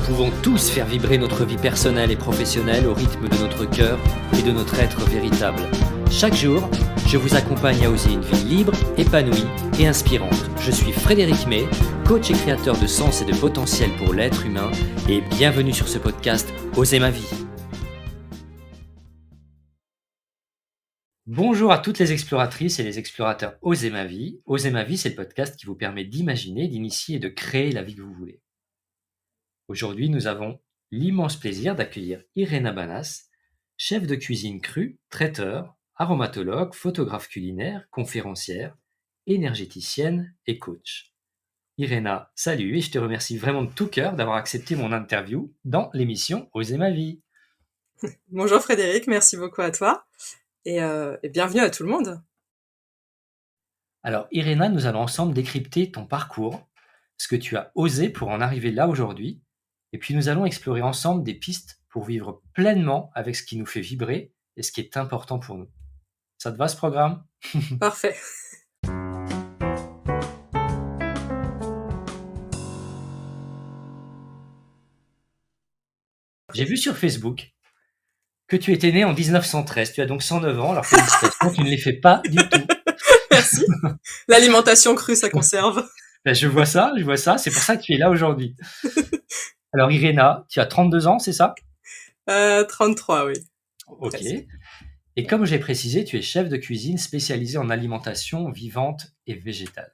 pouvons tous faire vibrer notre vie personnelle et professionnelle au rythme de notre cœur et de notre être véritable. Chaque jour, je vous accompagne à oser une vie libre, épanouie et inspirante. Je suis Frédéric May, coach et créateur de sens et de potentiel pour l'être humain, et bienvenue sur ce podcast Oser ma vie. Bonjour à toutes les exploratrices et les explorateurs Oser ma vie. Oser ma vie, c'est le podcast qui vous permet d'imaginer, d'initier et de créer la vie que vous voulez. Aujourd'hui, nous avons l'immense plaisir d'accueillir Irena Banas, chef de cuisine crue, traiteur, aromatologue, photographe culinaire, conférencière, énergéticienne et coach. Irena, salut et je te remercie vraiment de tout cœur d'avoir accepté mon interview dans l'émission Oser ma vie. Bonjour Frédéric, merci beaucoup à toi et bienvenue à tout le monde. Alors Irena, nous allons ensemble décrypter ton parcours, ce que tu as osé pour en arriver là aujourd'hui, et puis nous allons explorer ensemble des pistes pour vivre pleinement avec ce qui nous fait vibrer et ce qui est important pour nous. Ça te va ce programme ? Parfait. J'ai vu sur Facebook que tu étais né en 1913. Tu as donc 109 ans, alors félicitations, tu ne les fais pas du tout. Merci. L'alimentation crue, ça conserve. Ben, je vois ça, c'est pour ça que tu es là aujourd'hui. Alors Irena, tu as 32 ans, c'est ça ? 33, oui. Ok. Presque. Et comme je l'ai précisé, tu es chef de cuisine spécialisé en alimentation vivante et végétale.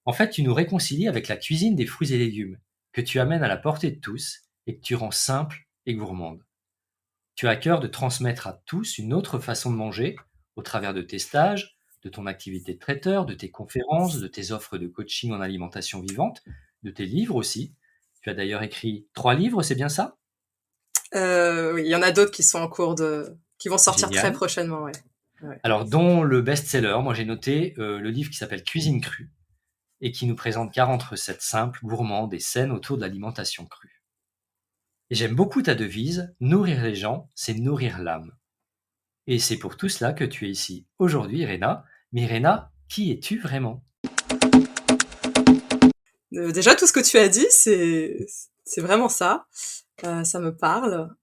En fait, tu nous réconcilies avec la cuisine des fruits et légumes, que tu amènes à la portée de tous et que tu rends simple et gourmande. Tu as à cœur de transmettre à tous une autre façon de manger au travers de tes stages, de ton activité de traiteur, de tes conférences, de tes offres de coaching en alimentation vivante, de tes livres aussi. Tu as d'ailleurs écrit 3 livres, c'est bien ça ? Oui, il y en a d'autres qui sont en cours qui vont sortir Génial. très prochainement, ouais. Alors, dont le best-seller, moi j'ai noté le livre qui s'appelle Cuisine crue et qui nous présente 40 recettes simples, gourmandes et saines autour de l'alimentation crue. Et j'aime beaucoup ta devise, nourrir les gens, c'est nourrir l'âme. Et c'est pour tout cela que tu es ici aujourd'hui, Irena. Mais Irena, qui es-tu vraiment ? Déjà, tout ce que tu as dit, c'est vraiment ça. Ça me parle.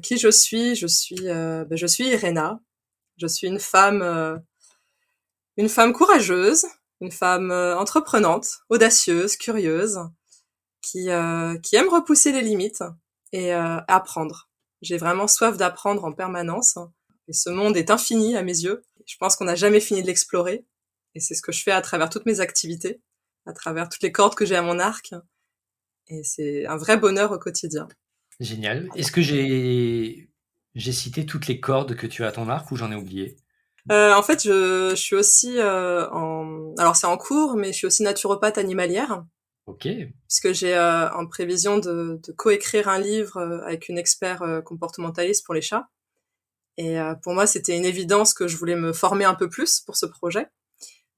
Qui je suis je suis Irena. Je suis une femme courageuse, une femme entreprenante, audacieuse, curieuse, qui aime repousser les limites et apprendre. J'ai vraiment soif d'apprendre en permanence. Et ce monde est infini à mes yeux. Je pense qu'on n'a jamais fini de l'explorer. Et c'est ce que je fais à travers toutes mes activités, à travers toutes les cordes que j'ai à mon arc. Et c'est un vrai bonheur au quotidien. Génial. Est-ce que j'ai cité toutes les cordes que tu as à ton arc ou j'en ai oublié ? En fait, je suis aussi alors c'est en cours, mais je suis aussi naturopathe animalière. Ok. Puisque j'ai en prévision de coécrire un livre avec une expert comportementaliste pour les chats. Et pour moi, c'était une évidence que je voulais me former un peu plus pour ce projet,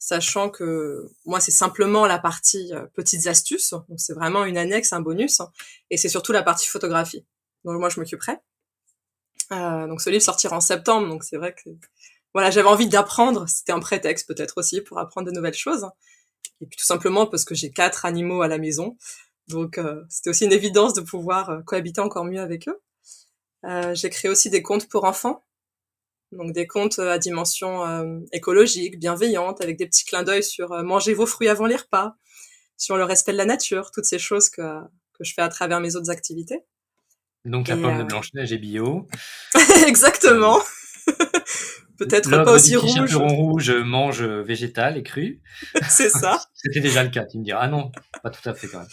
sachant que moi, c'est simplement la partie petites astuces, donc c'est vraiment une annexe, un bonus, et c'est surtout la partie photographie. Donc moi, je m'occuperai. Donc ce livre sortira en septembre, donc c'est vrai que voilà, j'avais envie d'apprendre, c'était un prétexte peut-être aussi pour apprendre de nouvelles choses. Et puis tout simplement parce que j'ai 4 animaux à la maison, donc c'était aussi une évidence de pouvoir cohabiter encore mieux avec eux. J'ai créé aussi des contes pour enfants, donc des contes à dimension écologique, bienveillante, avec des petits clins d'œil sur manger vos fruits avant les repas, sur le respect de la nature, toutes ces choses que je fais à travers mes autres activités. Donc la pomme de Blanche-Neige est bio. Exactement. Peut-être pas L'ogre aussi du petit rouge. chaperon rouge mange végétal et cru. C'est ça. C'était déjà le cas, tu me diras. Ah non, pas tout à fait quand même.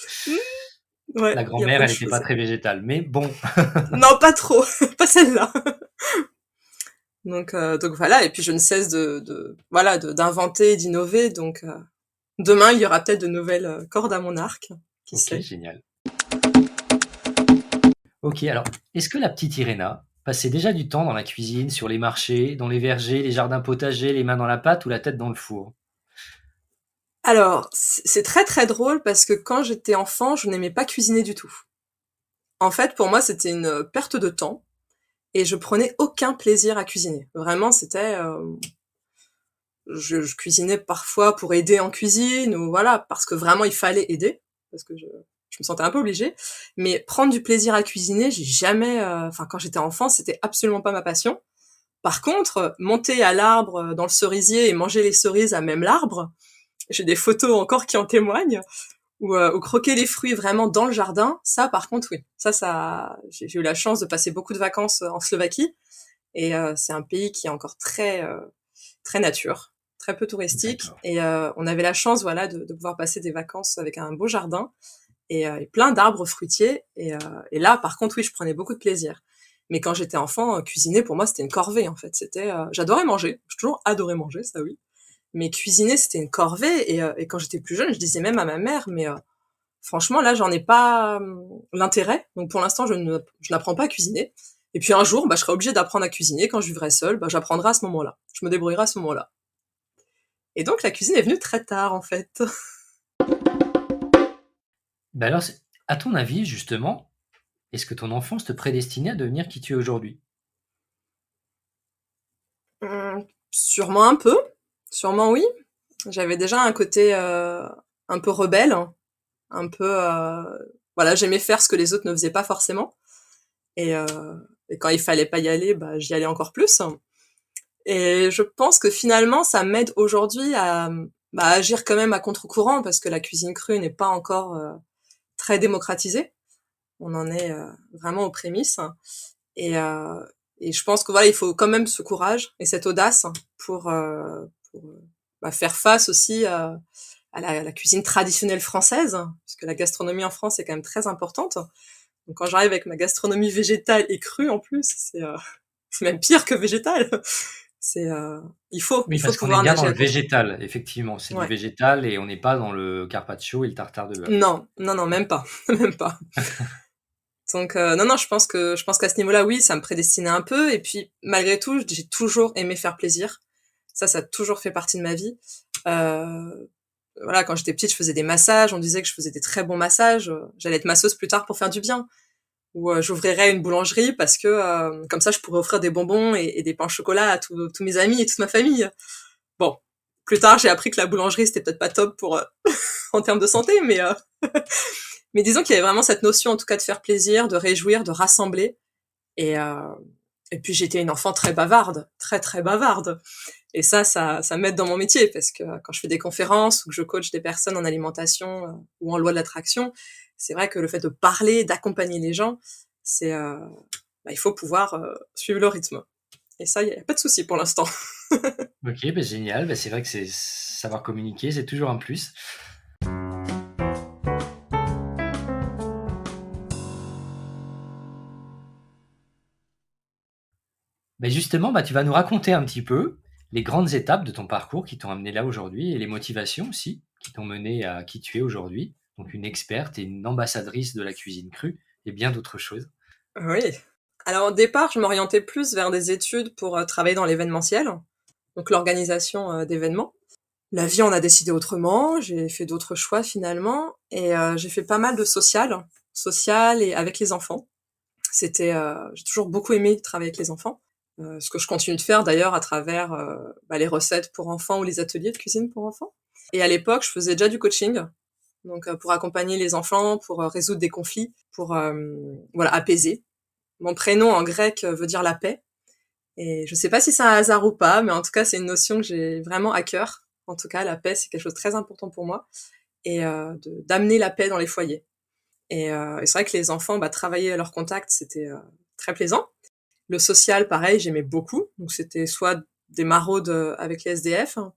Ouais, La grand-mère, elle n'était pas très végétale, mais bon. Non, pas trop, pas celle-là. Donc voilà, et puis je ne cesse d'inventer, d'innover. Donc demain, il y aura peut-être de nouvelles cordes à mon arc. Qui sait. Ok, génial. Ok, alors, est-ce que la petite Irena passait déjà du temps dans la cuisine, sur les marchés, dans les vergers, les jardins potagers, les mains dans la pâte ou la tête dans le four ? Alors, c'est très très drôle parce que quand j'étais enfant, je n'aimais pas cuisiner du tout. En fait, pour moi, c'était une perte de temps et je prenais aucun plaisir à cuisiner. Vraiment, c'était... je cuisinais parfois pour aider en cuisine ou voilà, parce que vraiment il fallait aider, parce que je me sentais un peu obligée. Mais prendre du plaisir à cuisiner, j'ai jamais, enfin, quand j'étais enfant, c'était absolument pas ma passion. Par contre, monter à l'arbre dans le cerisier et manger les cerises à même l'arbre, j'ai des photos encore qui en témoignent, ou croquer les fruits vraiment dans le jardin, ça par contre oui. Ça, j'ai eu la chance de passer beaucoup de vacances en Slovaquie, et c'est un pays qui est encore très nature, très peu touristique, D'accord. et on avait la chance voilà de pouvoir passer des vacances avec un beau jardin et plein d'arbres fruitiers, et là par contre oui je prenais beaucoup de plaisir. Mais quand j'étais enfant, cuisiner pour moi c'était une corvée en fait. J'adorais manger, j'ai toujours adoré manger, ça oui. Mais cuisiner c'était une corvée, et quand j'étais plus jeune je disais même à ma mère mais franchement là j'en ai pas l'intérêt, donc pour l'instant je n'apprends pas à cuisiner. Et puis un jour, je serai obligée d'apprendre à cuisiner quand je vivrai seule, j'apprendrai à ce moment-là. Je me débrouillerai à ce moment-là. Et donc la cuisine est venue très tard en fait. Ben alors, à ton avis, justement, est-ce que ton enfance te prédestinait à devenir qui tu es aujourd'hui? Sûrement un peu, sûrement oui. J'avais déjà un côté un peu rebelle, un peu voilà, j'aimais faire ce que les autres ne faisaient pas forcément. Et, euh, et quand il fallait pas y aller, j'y allais encore plus. Et je pense que finalement, ça m'aide aujourd'hui à agir quand même à contre-courant, parce que la cuisine crue n'est pas encore très démocratisée. On en est vraiment aux prémices. Et, euh, et je pense que voilà, il faut quand même ce courage et cette audace pour faire face aussi à la cuisine traditionnelle française, parce que la gastronomie en France est quand même très importante. Donc quand j'arrive avec ma gastronomie végétale et crue en plus, c'est même pire que végétale. C'est Oui, il faut parce qu'on est pouvoir bien nager dans à le contre. végétal, effectivement. C'est du Ouais. végétal et on n'est pas dans le carpaccio et le tartare de bœuf. Non, non, non, même pas, même pas. Donc non, non, je pense qu'à ce niveau-là, oui, ça me prédestinait un peu. Et puis malgré tout, j'ai toujours aimé faire plaisir. Ça a toujours fait partie de ma vie. Euh, voilà, quand j'étais petite, je faisais des massages. On disait que je faisais des très bons massages. J'allais être masseuse plus tard pour faire du bien. Ou j'ouvrirais une boulangerie parce que comme ça, je pourrais offrir des bonbons et des pains au chocolat à tous mes amis et toute ma famille. Bon, plus tard, j'ai appris que la boulangerie c'était peut-être pas top pour en termes de santé, mais disons qu'il y avait vraiment cette notion, en tout cas, de faire plaisir, de réjouir, de rassembler. Et, euh, et puis j'étais une enfant très bavarde, très très bavarde. Et ça m'aide dans mon métier, parce que quand je fais des conférences ou que je coach des personnes en alimentation ou en loi de l'attraction, c'est vrai que le fait de parler, d'accompagner les gens, c'est il faut pouvoir suivre le rythme. Et ça, il n'y a pas de souci pour l'instant. Ok, ben génial. Ben c'est vrai que c'est savoir communiquer, c'est toujours un plus. Ben justement, tu vas nous raconter un petit peu les grandes étapes de ton parcours qui t'ont amené là aujourd'hui et les motivations aussi qui t'ont mené à qui tu es aujourd'hui. Donc une experte et une ambassadrice de la cuisine crue et bien d'autres choses. Oui. Alors au départ, je m'orientais plus vers des études pour travailler dans l'événementiel, donc l'organisation d'événements. La vie en a décidé autrement, j'ai fait d'autres choix finalement, et j'ai fait pas mal de social et avec les enfants. J'ai toujours beaucoup aimé travailler avec les enfants, ce que je continue de faire d'ailleurs à travers les recettes pour enfants ou les ateliers de cuisine pour enfants. Et à l'époque, je faisais déjà du coaching, donc pour accompagner les enfants, pour résoudre des conflits, pour apaiser. Mon prénom en grec veut dire la paix. Et je sais pas si c'est un hasard ou pas, mais en tout cas, c'est une notion que j'ai vraiment à cœur. En tout cas, la paix, c'est quelque chose de très important pour moi. Et d'amener la paix dans les foyers. Et c'est vrai que les enfants, travailler à leur contact, c'était très plaisant. Le social, pareil, j'aimais beaucoup. Donc c'était soit des maraudes avec les SDF, hein,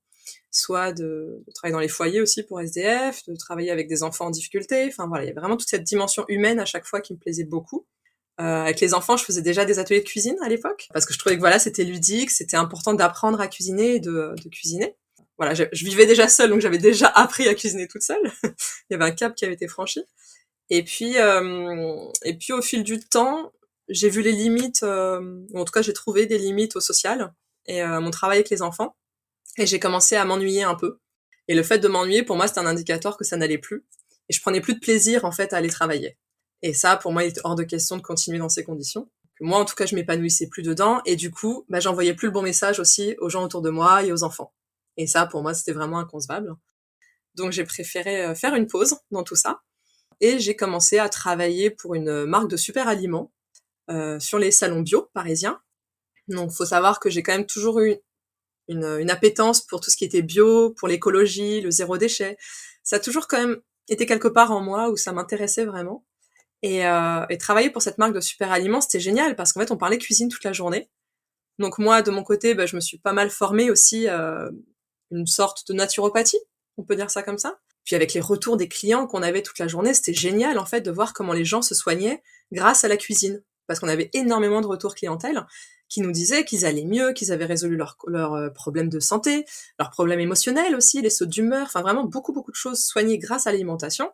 soit de travailler dans les foyers aussi pour SDF, de travailler avec des enfants en difficulté. Enfin voilà, il y avait vraiment toute cette dimension humaine à chaque fois qui me plaisait beaucoup. Avec les enfants, je faisais déjà des ateliers de cuisine à l'époque, parce que je trouvais que voilà, c'était ludique, c'était important d'apprendre à cuisiner et de cuisiner. Voilà, je vivais déjà seule, donc j'avais déjà appris à cuisiner toute seule. Il y avait un cap qui avait été franchi. Et puis au fil du temps, j'ai vu les limites, ou en tout cas j'ai trouvé des limites au social et mon travail avec les enfants. Et j'ai commencé à m'ennuyer un peu. Et le fait de m'ennuyer, pour moi, c'était un indicateur que ça n'allait plus. Et je prenais plus de plaisir, en fait, à aller travailler. Et ça, pour moi, il était hors de question de continuer dans ces conditions. Que moi, en tout cas, je m'épanouissais plus dedans. Et du coup, j'envoyais plus le bon message aussi aux gens autour de moi et aux enfants. Et ça, pour moi, c'était vraiment inconcevable. Donc, j'ai préféré faire une pause dans tout ça. et j'ai commencé à travailler pour une marque de super aliments sur les salons bio parisiens. Donc faut savoir que j'ai quand même toujours eu une appétence pour tout ce qui était bio, pour l'écologie, le zéro déchet. Ça a toujours quand même été quelque part en moi où ça m'intéressait vraiment. Et travailler pour cette marque de super aliments, c'était génial parce qu'en fait, on parlait cuisine toute la journée. Donc moi, de mon côté, je me suis pas mal formée aussi une sorte de naturopathie, on peut dire ça comme ça. Puis avec les retours des clients qu'on avait toute la journée, c'était génial en fait de voir comment les gens se soignaient grâce à la cuisine. Parce qu'on avait énormément de retours clientèle qui nous disaient qu'ils allaient mieux, qu'ils avaient résolu leurs problèmes de santé, leurs problèmes émotionnels aussi, les sautes d'humeur, enfin vraiment beaucoup de choses soignées grâce à l'alimentation.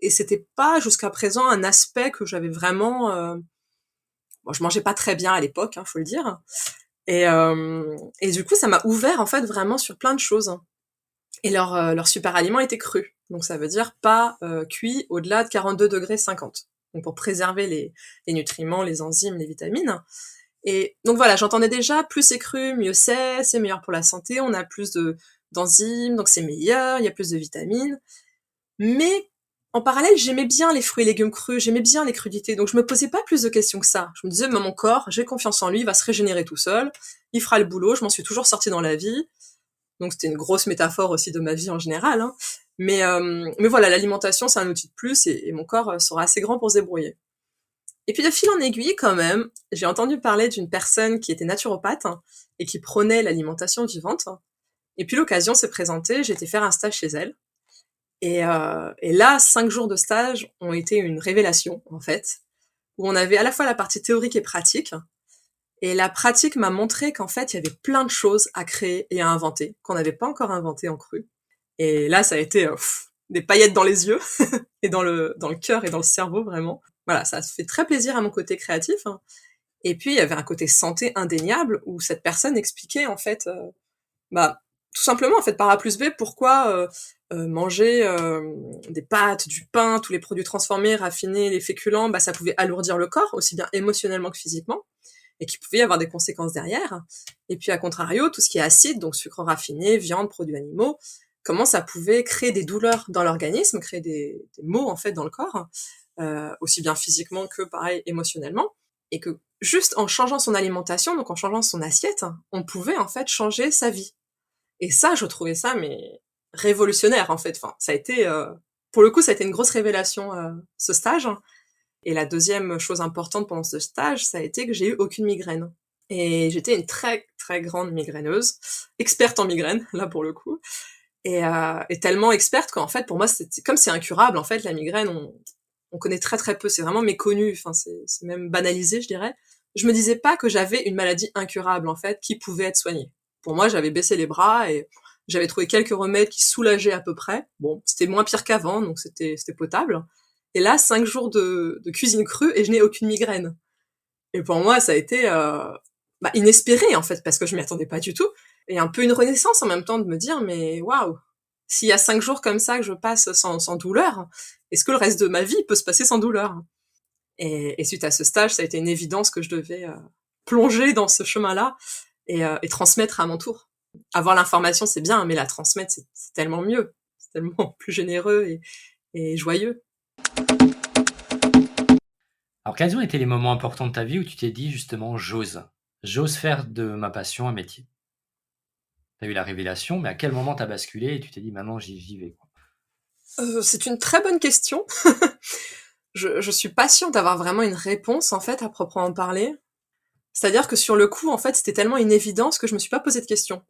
Et c'était pas jusqu'à présent un aspect que j'avais vraiment... Bon, je mangeais pas très bien à l'époque, faut le dire. Et du coup, ça m'a ouvert en fait vraiment sur plein de choses. Et leur super aliment était cru. Donc ça veut dire pas cuit au-delà de 42 degrés 50. Donc pour préserver les nutriments, les enzymes, les vitamines. Et donc voilà, j'entendais déjà, plus c'est cru, mieux c'est meilleur pour la santé, on a plus d'enzymes, donc c'est meilleur, il y a plus de vitamines. Mais en parallèle, j'aimais bien les fruits et légumes crus, j'aimais bien les crudités, donc je me posais pas plus de questions que ça. Je me disais, mais mon corps, j'ai confiance en lui, il va se régénérer tout seul, il fera le boulot, je m'en suis toujours sortie dans la vie. Donc c'était une grosse métaphore aussi de ma vie en général. Mais voilà, l'alimentation, c'est un outil de plus et mon corps sera assez grand pour se débrouiller. Et puis de fil en aiguille, quand même, j'ai entendu parler d'une personne qui était naturopathe et qui prônait l'alimentation vivante. Et puis l'occasion s'est présentée, j'ai été faire un stage chez elle. Et là, 5 jours de stage ont été une révélation, en fait, où on avait à la fois la partie théorique et pratique. Et la pratique m'a montré qu'en fait, il y avait plein de choses à créer et à inventer, qu'on n'avait pas encore inventées en cru. Et là, ça a été des paillettes dans les yeux, et dans le cœur et dans le cerveau, vraiment. Voilà, ça fait très plaisir à mon côté créatif. Et puis, il y avait un côté santé indéniable, où cette personne expliquait, en fait, tout simplement, en fait, par A plus B, pourquoi manger des pâtes, du pain, tous les produits transformés, raffinés, les féculents, ça pouvait alourdir le corps, aussi bien émotionnellement que physiquement, et qu'il pouvait y avoir des conséquences derrière. Et puis, à contrario, tout ce qui est acide, donc sucre raffiné, viande, produits animaux, comment ça pouvait créer des douleurs dans l'organisme, créer des maux, en fait, dans le corps, aussi bien physiquement que, pareil, émotionnellement. Et que juste en changeant son alimentation, donc en changeant son assiette, on pouvait, en fait, changer sa vie. Et ça, je trouvais ça, mais révolutionnaire, en fait. Enfin, ça a été... pour le coup, ça a été une grosse révélation, ce stage. Et la deuxième chose importante pendant ce stage, ça a été que j'ai eu aucune migraine. Et j'étais une très, très grande migraineuse, experte en migraine, là, pour le coup. Et tellement experte qu'en fait, pour moi, c'était comme c'est incurable, en fait, la migraine, on connaît très, très peu. C'est vraiment méconnu. Enfin, c'est même banalisé, je dirais. Je me disais pas que j'avais une maladie incurable, en fait, qui pouvait être soignée. Pour moi, j'avais baissé les bras et j'avais trouvé quelques remèdes qui soulageaient à peu près. Bon, c'était moins pire qu'avant, donc c'était potable. Et là, 5 jours de cuisine crue et je n'ai aucune migraine. Et pour moi, ça a été inespéré, en fait, parce que je m'y attendais pas du tout. Et un peu une renaissance en même temps de me dire, mais waouh, s'il y a 5 jours comme ça que je passe sans douleur, est-ce que le reste de ma vie peut se passer sans douleur? Et suite à ce stage, ça a été une évidence que je devais plonger dans ce chemin-là et transmettre à mon tour. Avoir l'information, c'est bien, mais la transmettre, c'est tellement mieux. C'est tellement plus généreux et joyeux. Alors, quels ont été les moments importants de ta vie où tu t'es dit justement j'ose faire de ma passion un métier? Tu as eu la révélation, mais à quel moment t'as basculé et tu t'es dit maintenant j'y vais, quoi? C'est une très bonne question. Je suis pas sûre d'avoir vraiment une réponse, en fait, à proprement parler. C'est-à-dire que sur le coup, en fait, c'était tellement une évidence que je me suis pas posé de questions.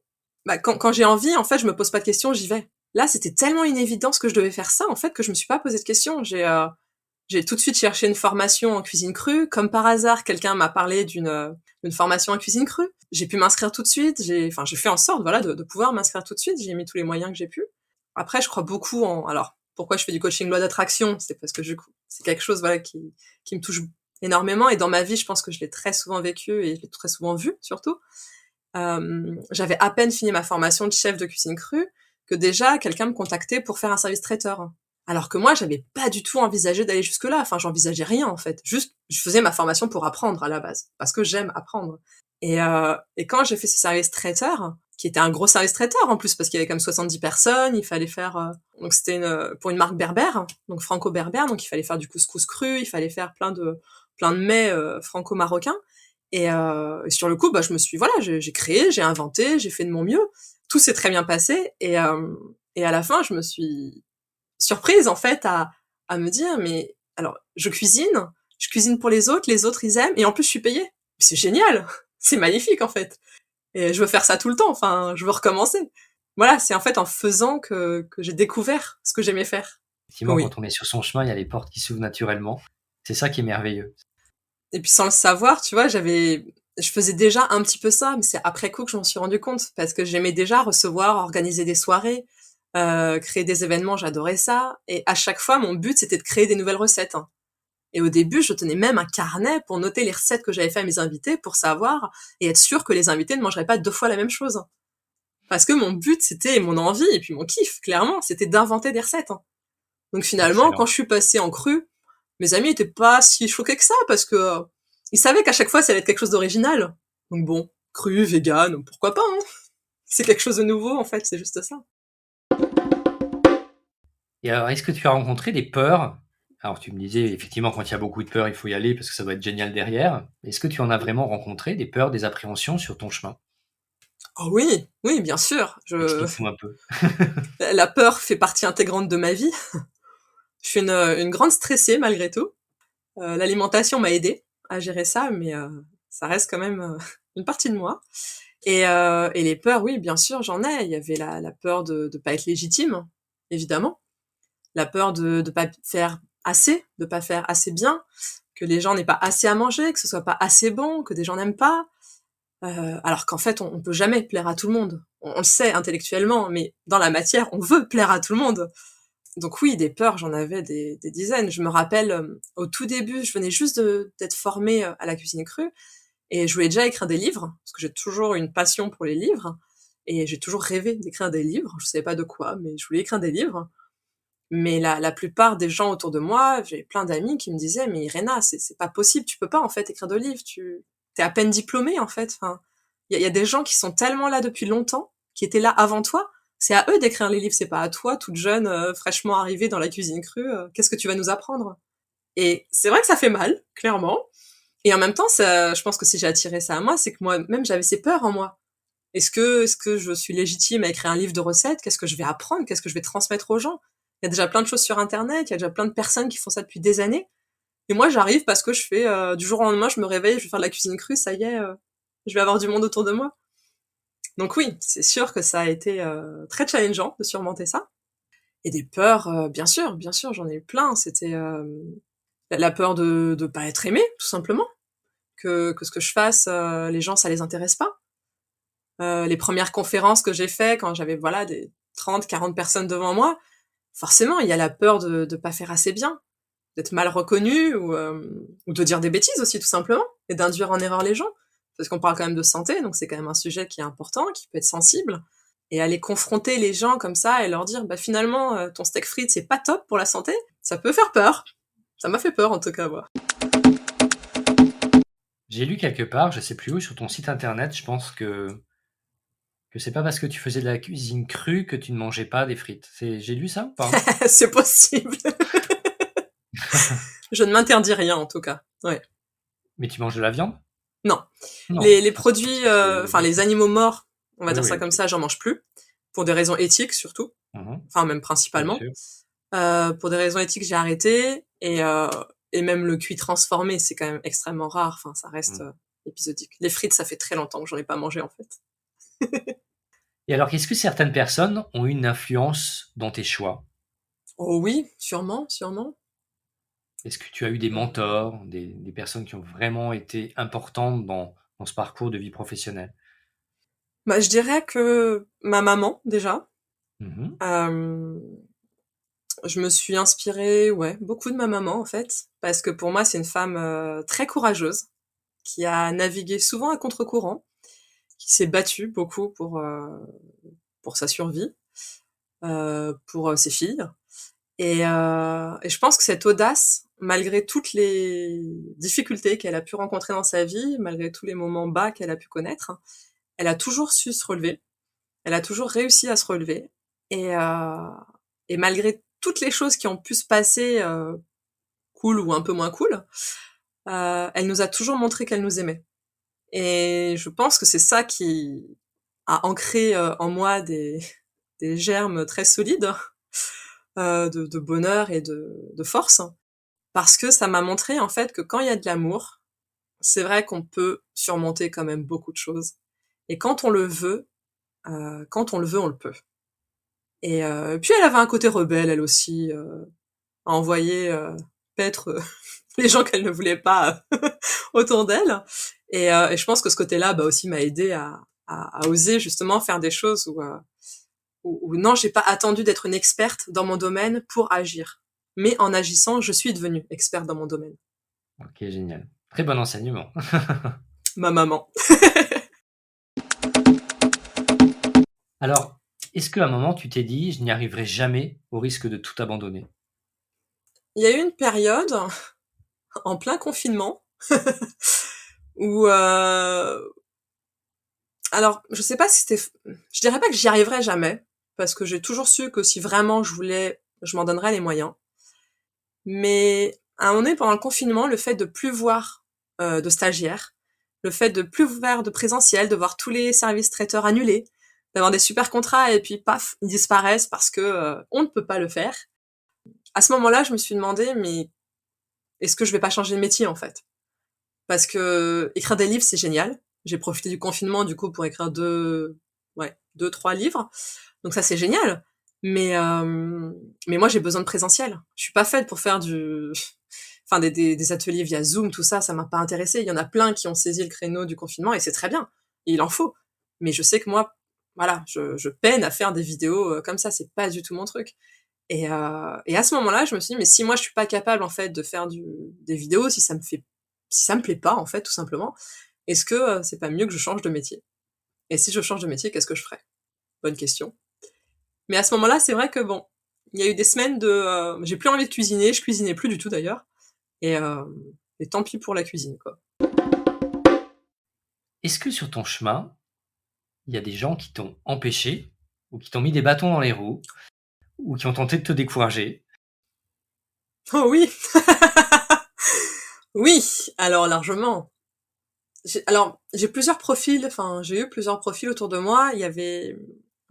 Quand j'ai envie, en fait, je me pose pas de questions, j'y vais. Là, c'était tellement une évidence que je devais faire ça, en fait, que je me suis pas posé de questions. J'ai tout de suite cherché une formation en cuisine crue. Comme par hasard, quelqu'un m'a parlé d'une formation en cuisine crue. J'ai pu m'inscrire tout de suite. J'ai fait en sorte, voilà, de pouvoir m'inscrire tout de suite. J'ai mis tous les moyens que j'ai pu. Après, je crois beaucoup alors, pourquoi je fais du coaching loi d'attraction? C'est parce que c'est quelque chose, voilà, qui me touche énormément. Et dans ma vie, je pense que je l'ai très souvent vécu et je l'ai très souvent vu, surtout. J'avais à peine fini ma formation de chef de cuisine crue que déjà, quelqu'un me contactait pour faire un service traiteur. Alors que moi, j'avais pas du tout envisagé d'aller jusque-là. Enfin, j'envisageais rien, en fait. Juste, je faisais ma formation pour apprendre, à la base. Parce que j'aime apprendre. Et quand j'ai fait ce service traiteur, qui était un gros service traiteur en plus, parce qu'il y avait comme 70 personnes, il fallait faire... donc c'était pour une marque berbère, donc franco-berbère, donc il fallait faire du couscous cru, il fallait faire plein de mets franco-marocains. Et sur le coup, je me suis... Voilà, j'ai créé, j'ai inventé, j'ai fait de mon mieux. Tout s'est très bien passé. Et à la fin, je me suis surprise, en fait, à me dire, mais alors, je cuisine pour les autres ils aiment, et en plus, je suis payée. C'est génial! C'est magnifique, en fait. Et je veux faire ça tout le temps, enfin, je veux recommencer. Voilà, c'est en fait en faisant que j'ai découvert ce que j'aimais faire. Effectivement, Oui. quand on est sur son chemin, il y a les portes qui s'ouvrent naturellement. C'est ça qui est merveilleux. Et puis sans le savoir, tu vois, je faisais déjà un petit peu ça, mais c'est après coup que je m'en suis rendu compte, parce que j'aimais déjà recevoir, organiser des soirées, créer des événements, j'adorais ça. Et à chaque fois, mon but, c'était de créer des nouvelles recettes. Et au début, je tenais même un carnet pour noter les recettes que j'avais fait à mes invités, pour savoir et être sûr que les invités ne mangeraient pas 2 fois la même chose. Parce que mon but, c'était mon envie et puis mon kiff, clairement, c'était d'inventer des recettes. Donc finalement, Excellent. quand je suis passée en cru, mes amis étaient pas si choqués que ça, parce que ils savaient qu'à chaque fois, ça allait être quelque chose d'original. Donc bon, cru, vegan, pourquoi pas, hein. C'est quelque chose de nouveau, en fait, c'est juste ça. Et alors, est-ce que tu as rencontré des peurs? Alors, tu me disais, effectivement, quand il y a beaucoup de peurs, il faut y aller parce que ça doit être génial derrière. Est-ce que tu en as vraiment rencontré des peurs, des appréhensions sur ton chemin? Oh oui, oui, bien sûr. Explique-nous un peu. La peur fait partie intégrante de ma vie. Je suis une grande stressée, malgré tout. L'alimentation m'a aidée à gérer ça, mais ça reste quand même une partie de moi. Et les peurs, oui, bien sûr, j'en ai. Il y avait la peur de pas être légitime, évidemment. La peur de pas faire assez, de pas faire assez bien, que les gens n'aient pas assez à manger, que ce soit pas assez bon, que des gens n'aiment pas. Alors qu'en fait, on peut jamais plaire à tout le monde. On le sait intellectuellement, mais dans la matière, on veut plaire à tout le monde. Donc oui, des peurs, j'en avais des dizaines. Je me rappelle, au tout début, je venais juste d'être formée à la cuisine crue, et je voulais déjà écrire des livres, parce que j'ai toujours une passion pour les livres, et j'ai toujours rêvé d'écrire des livres. Je savais pas de quoi, mais je voulais écrire des livres. Mais la plupart des gens autour de moi, j'ai plein d'amis qui me disaient, mais Irena, c'est pas possible, tu peux pas en fait écrire de livres, t'es à peine diplômée en fait. Enfin, il y a des gens qui sont tellement là depuis longtemps, qui étaient là avant toi. C'est à eux d'écrire les livres, c'est pas à toi, toute jeune, fraîchement arrivée dans la cuisine crue. Qu'est-ce que tu vas nous apprendre? Et c'est vrai que ça fait mal, clairement. Et en même temps, je pense que si j'ai attiré ça à moi, c'est que moi-même j'avais ces peurs en moi. Est-ce que je suis légitime à écrire un livre de recettes? Qu'est-ce que je vais apprendre? Qu'est-ce que je vais transmettre aux gens? Il y a déjà plein de choses sur Internet, il y a déjà plein de personnes qui font ça depuis des années. Et moi, j'arrive parce que je fais, du jour au lendemain, je me réveille, je vais faire de la cuisine crue, ça y est, je vais avoir du monde autour de moi. Donc oui, c'est sûr que ça a été très challengeant de surmonter ça. Et des peurs, bien sûr, j'en ai eu plein. C'était la peur de pas être aimée, tout simplement. Que ce que je fasse, les gens, ça les intéresse pas. Les premières conférences que j'ai fait quand j'avais voilà des 30, 40 personnes devant moi, forcément, il y a la peur de pas faire assez bien, d'être mal reconnu ou de dire des bêtises aussi tout simplement et d'induire en erreur les gens parce qu'on parle quand même de santé, donc c'est quand même un sujet qui est important, qui peut être sensible. Et aller confronter les gens comme ça et leur dire bah finalement ton steak frites c'est pas top pour la santé, ça peut faire peur. Ça m'a fait peur en tout cas moi. J'ai lu quelque part, je sais plus où, sur ton site internet, je pense que c'est pas parce que tu faisais de la cuisine crue que tu ne mangeais pas des frites. J'ai lu ça ou pas? C'est possible. Je ne m'interdis rien en tout cas. Ouais. Mais tu manges de la viande? Non. Non. Les produits, enfin les animaux morts, on va Oui, dire oui, ça comme OK. ça, j'en mange plus. Pour des raisons éthiques surtout. Mmh. Enfin même Bien principalement. sûr. Pour des raisons éthiques, j'ai arrêté. Et même le cuit transformé, c'est quand même extrêmement rare. Enfin, ça reste Mmh. épisodique. Les frites, ça fait très longtemps que j'en ai pas mangé en fait. Et alors, est-ce que certaines personnes ont eu une influence dans tes choix? Oh oui, sûrement, sûrement. Est-ce que tu as eu des mentors, des personnes qui ont vraiment été importantes dans ce parcours de vie professionnelle? Bah, je dirais que ma maman déjà. Mmh. Euh, je me suis inspirée, ouais, beaucoup de ma maman en fait, parce que pour moi c'est une femme très courageuse, qui a navigué souvent à contre-courant, qui s'est battue beaucoup pour sa survie, pour ses filles. Et je pense que cette audace, malgré toutes les difficultés qu'elle a pu rencontrer dans sa vie, malgré tous les moments bas qu'elle a pu connaître, elle a toujours su se relever. Elle a toujours réussi à se relever et malgré toutes les choses qui ont pu se passer, cool ou un peu moins cool, elle nous a toujours montré qu'elle nous aimait. Et je pense que c'est ça qui a ancré, en moi des germes très solides, de bonheur et de force. Parce que ça m'a montré, en fait, que quand il y a de l'amour, c'est vrai qu'on peut surmonter quand même beaucoup de choses. Et quand on le veut, on le peut. Et puis elle avait un côté rebelle, elle aussi, à envoyer paître les gens qu'elle ne voulait pas autour d'elle. Et je pense que ce côté-là, bah, aussi m'a aidé à oser justement faire des choses où non, j'ai pas attendu d'être une experte dans mon domaine pour agir. Mais en agissant, je suis devenue experte dans mon domaine. Ok, génial. Très bon enseignement. Ma maman. Alors, est-ce qu'à un moment, tu t'es dit, je n'y arriverai jamais au risque de tout abandonner? Il y a eu une période, en plein confinement, où alors je sais pas si je dirais pas que j'y arriverai jamais, parce que j'ai toujours su que si vraiment je voulais, je m'en donnerais les moyens. Mais à un moment donné, pendant le confinement, le fait de plus voir de stagiaires, le fait de plus voir de présentiel, de voir tous les services traiteurs annulés, d'avoir des super contrats et puis paf, ils disparaissent parce que on ne peut pas le faire. À ce moment-là, je me suis demandé, mais est-ce que je vais pas changer de métier en fait? Parce que écrire des livres, c'est génial. J'ai profité du confinement du coup pour écrire deux, trois livres. Donc ça, c'est génial. Mais mais moi, j'ai besoin de présentiel. Je suis pas faite pour faire enfin des ateliers via Zoom, tout ça, ça m'a pas intéressé. Il y en a plein qui ont saisi le créneau du confinement et c'est très bien. Et il en faut. Mais je sais que moi, voilà, je peine à faire des vidéos comme ça. C'est pas du tout mon truc. Et à ce moment-là, je me suis dit, mais si moi je suis pas capable en fait de faire des vidéos, si ça me plaît pas en fait, tout simplement, est-ce que c'est pas mieux que je change de métier? Et si je change de métier, qu'est-ce que je ferais? Bonne question. Mais à ce moment-là, c'est vrai que bon, il y a eu des semaines de, j'ai plus envie de cuisiner, je cuisinais plus du tout d'ailleurs, et, euh, et tant pis pour la cuisine quoi. Est-ce que sur ton chemin, il y a des gens qui t'ont empêché, ou qui t'ont mis des bâtons dans les roues, ou qui ont tenté de te décourager? Oh oui, oui, alors largement. J'ai plusieurs profils, enfin j'ai eu plusieurs profils autour de moi. Il y avait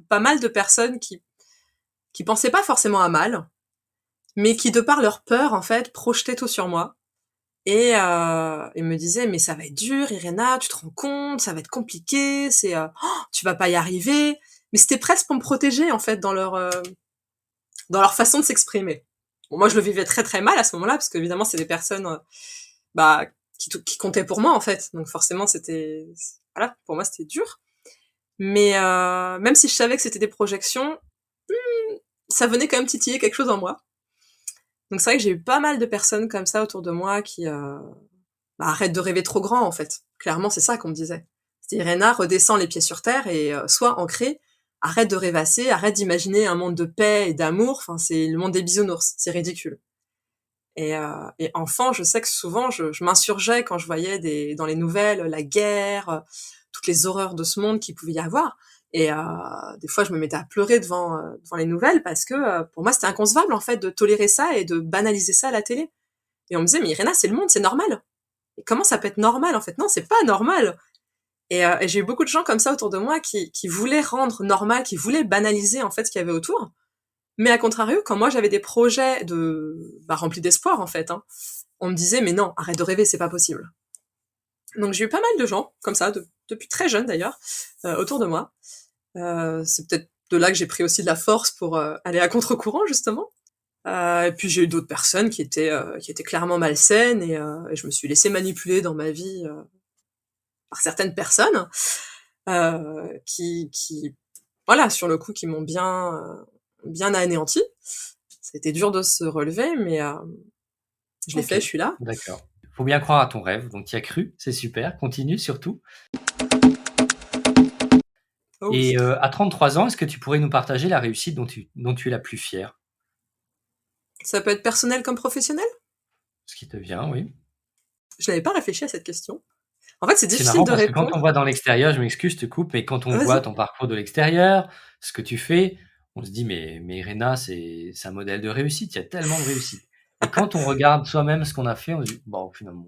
pas mal de personnes qui pensaient pas forcément à mal, mais qui de par leur peur en fait projetaient tout sur moi et me disaient mais ça va être dur, Irena, tu te rends compte, ça va être compliqué, tu vas pas y arriver. Mais c'était presque pour me protéger en fait dans leur façon de s'exprimer. Bon, moi je le vivais très très mal à ce moment-là parce qu'évidemment c'est des personnes bah qui comptaient pour moi en fait, donc forcément voilà, pour moi c'était dur. Mais même si je savais que c'était des projections, ça venait quand même titiller quelque chose en moi. Donc c'est vrai que j'ai eu pas mal de personnes comme ça autour de moi qui bah, arrête de rêver trop grand en fait. Clairement c'est ça qu'on me disait. C'était Irena, redescends les pieds sur terre et sois ancrée, arrête de rêvasser, arrête d'imaginer un monde de paix et d'amour, enfin c'est le monde des bisounours, c'est ridicule. Et enfant, je sais que souvent je m'insurgeais quand je voyais dans les nouvelles la guerre, toutes les horreurs de ce monde qu'il pouvait y avoir. Et des fois, je me mettais à pleurer devant les nouvelles parce que pour moi, c'était inconcevable en fait de tolérer ça et de banaliser ça à la télé. Et on me disait, mais Irena, c'est le monde, c'est normal. Et comment ça peut être normal en fait? Non, c'est pas normal. Et j'ai eu beaucoup de gens comme ça autour de moi qui voulaient rendre normal, qui voulaient banaliser en fait ce qu'il y avait autour. Mais à contrario, quand moi j'avais des projets remplis d'espoir en fait, hein, on me disait mais non, arrête de rêver, c'est pas possible. Donc j'ai eu pas mal de gens comme ça, depuis très jeune d'ailleurs, autour de moi. C'est peut-être de là que j'ai pris aussi de la force pour aller à contre-courant justement. Et puis j'ai eu d'autres personnes qui étaient clairement malsaines et je me suis laissée manipuler dans ma vie par certaines personnes qui voilà sur le coup qui m'ont bien anéanti. Ça a été dur de se relever, mais je l'ai Ok, fait, je suis là. d'accord. Faut bien croire à ton rêve, donc tu y as cru, c'est super, continue surtout. Oh oui. Et à 33 ans, est-ce que tu pourrais nous partager la réussite dont tu es la plus fière? Ça peut être personnel comme professionnel? Ce qui te vient, oui. Je n'avais pas réfléchi à cette question. En fait, c'est C'est difficile marrant de parce que quand on répondre. voit dans l'extérieur, je m'excuse, je te coupe, mais quand on voit Vas-y. ton parcours de l'extérieur, ce que tu fais, on se dit: «Mais Irena, c'est un modèle de réussite, il y a tellement de réussite» et quand on regarde soi-même ce qu'on a fait, on se dit: «Bon, finalement».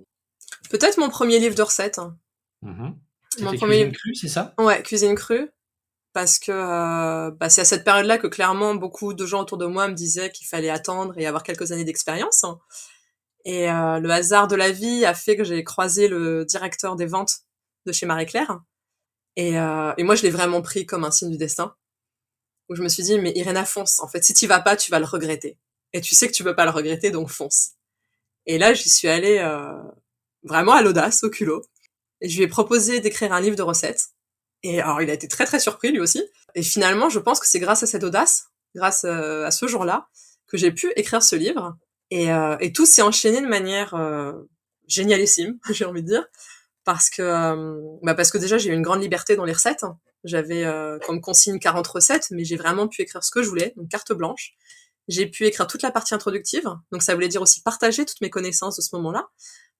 Peut-être mon premier livre de recettes, hein. Mmh. Mon C'était premier cuisine livre, crue, c'est ça? ouais, cuisine crue, parce que, c'est à cette période-là que clairement beaucoup de gens autour de moi me disaient qu'il fallait attendre et avoir quelques années d'expérience, et le hasard de la vie a fait que j'ai croisé le directeur des ventes de chez Marie Claire, et moi je l'ai vraiment pris comme un signe du destin, où je me suis dit: «Mais Irena, fonce, en fait, si tu vas pas, tu vas le regretter, et tu sais que tu peux pas le regretter, donc fonce». Et là, j'y suis allée, vraiment à l'audace, au culot, et je lui ai proposé d'écrire un livre de recettes. Et alors, il a été très très surpris lui aussi. Et finalement, je pense que c'est grâce à cette audace, grâce à ce jour-là, que j'ai pu écrire ce livre. Et tout s'est enchaîné de manière génialissime, j'ai envie de dire, parce que déjà j'ai eu une grande liberté dans les recettes. J'avais comme consigne 40 recettes, mais j'ai vraiment pu écrire ce que je voulais, donc carte blanche. J'ai pu écrire toute la partie introductive, donc ça voulait dire aussi partager toutes mes connaissances de ce moment-là,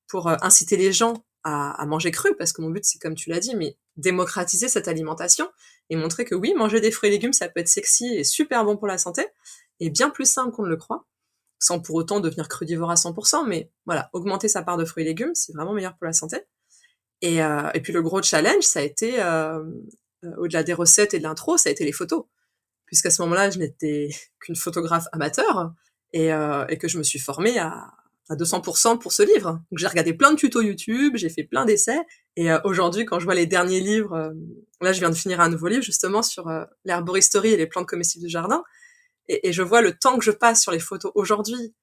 pour inciter les gens à manger cru, parce que mon but, c'est comme tu l'as dit, mais démocratiser cette alimentation et montrer que oui, manger des fruits et légumes, ça peut être sexy et super bon pour la santé, et bien plus simple qu'on ne le croit, sans pour autant devenir crudivore à 100%, mais voilà, augmenter sa part de fruits et légumes, c'est vraiment meilleur pour la santé. Et puis le gros challenge, ça a été, au-delà des recettes et de l'intro, ça a été les photos, puisqu'à ce moment-là, je n'étais qu'une photographe amateur, et que je me suis formée à 200% pour ce livre. Donc j'ai regardé plein de tutos YouTube, j'ai fait plein d'essais, et aujourd'hui, quand je vois les derniers livres, là je viens de finir un nouveau livre justement sur l'herboristerie et les plantes comestibles du jardin, et je vois le temps que je passe sur les photos aujourd'hui,